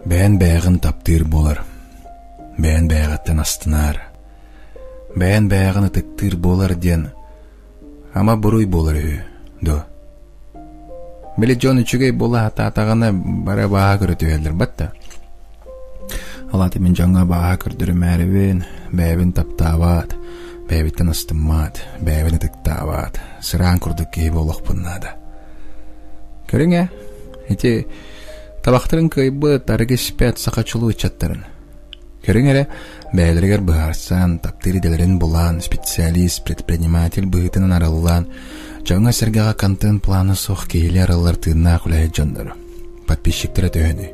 Бән бәғын таптыр болар. Бән бәғыттан астынар. Бән бәғын ытыктыр болар ден. Ама бұруй болар үй. До. Білі жон үчігей бола атағаны бара баға көрі әлдір батта. Алаты мен жаңа баға көрдірім әрібен, бәбін таптават, бәбіттен астымат, бәбін ытыктават. Сыран күрдік кей болық бұннады. Көрің ә? Эти табақтырын көйбі тарығы спят сақачылу үчаттарын. Көрің әрі, бәйлергер бұғарсан, таптыры делерін болан, специалист, предприниматель бұғытынан арылан, жаңа сәргіға контент планы соқ кейлі арылар тыынна құлайы жондары. Подписчиктері түйіні.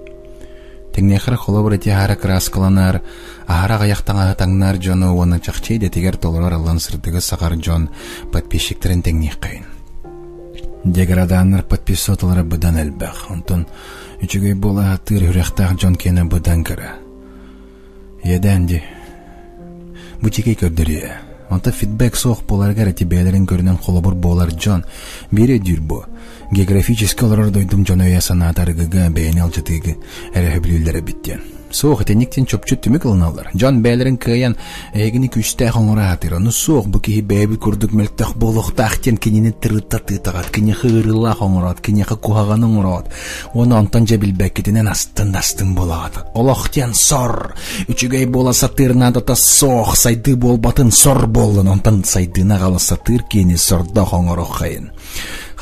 Теңнеқір қолы бір әте ары краскаланар, ағара ғаяқтан ағытаңнар жоны оны чақчей детегер толырар алан сырдығы сақар жон подписчиктерін теңнеқ қайын. Деграданыр подписотылары бұдан әлбәқ. Онтын үчігей бола атыр үректақ жон кені бұдан кірі. Едәнді. Бұтекей көрдірі. Онта фидбэк соқ боларғар әті бәлерін көрінен қолыбыр болар жон. Бере дүр бұ. Географическі олар дойдым жон өйе санатарығыға бәйінел жытығы әрі білілері біттен. Соқ етеніктен чөпчі түмік ылыналар. Жон бәлерін күйен әйгіні күштәқ оңыра атыр. Оны соқ бұ кейі бәйбі көрдік мәліктақ болуқтақтен кенені тырыта-тытағат, кене қырылақ оңырат, кене қақуғаған оңырат. Оны онтан жабілбәк кетінен астын болағат. Олақтен сор. Үчігей бола сатырына дата соқ, сайды бол батын сор болын. Онтан сайдына қалы сатыр кені сордақ оңырық қайын.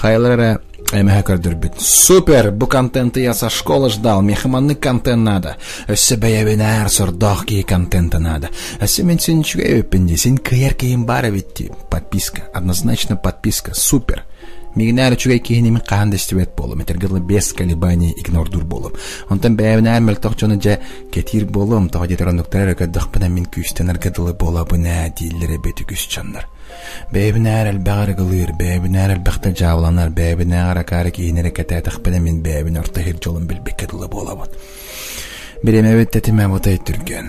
Қайлары әмәға көрдір біт. Супер! Бұ контенті яса школа ждал. Мехаманны контент надо. Өсі бәйәбін әр сордақ кей контенті надо. Өсі мен сен үшіге өпінде. Сен кәйер кейін бары бітті. Подписка. Однозначно подписка. Супер! Меген әрі чүгей кейінемен қағанды істебет болым. Этергірлі без колебаний игнордур болым. Онтан бәйәбін әр мәлтоқ жоны жа кетир болым. Тоға детерандықтар әрі пына мен күстен әргеділі бола бұна дейлері беті күс жандар. Бәйбін әр әлбәғары ғылыр, бәйбін әр әлбәқті жавланар, бәйбін әр ақары кейінері кәтәтіқ піне мен бәйбін ортағыр жолын білбеккеділі болабын. Біремәбет тәтіме бұтай түрген.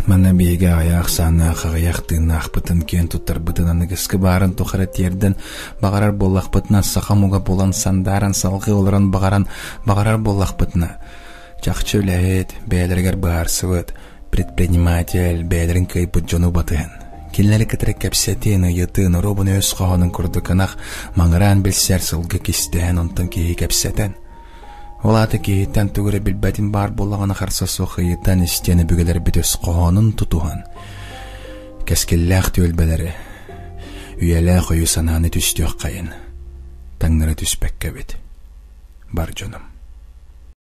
Мана бейге аяқ саны ағаяқ тыны ақпытын кен тұттар бұтынан үгіскі барын тұқыры терден бағарар болақ бұтына сақамуға болан сандарын салғы олыран бағарар болақ бұтына. Жақчы өләйет, бәйлергер бағарсывыд, предприниматель, бәйлерін көйпіт жону батыын. Келнері кітірік кәпсәтен, ұйытын, робын өз қағының күрдікінақ, маңыран білсер сылғы кестен, онтын кейі кәпсәтен. Олаты кейіттен түгірі білбәтін бар болағаны қарса соқы еттен істені бүгілер біт өз қағының тұтуған. Кәскелләқ төлбәлері, үйеләқ ойы сананы түстіқ қайын. Таңныры түспәкке бет. Бар жоным.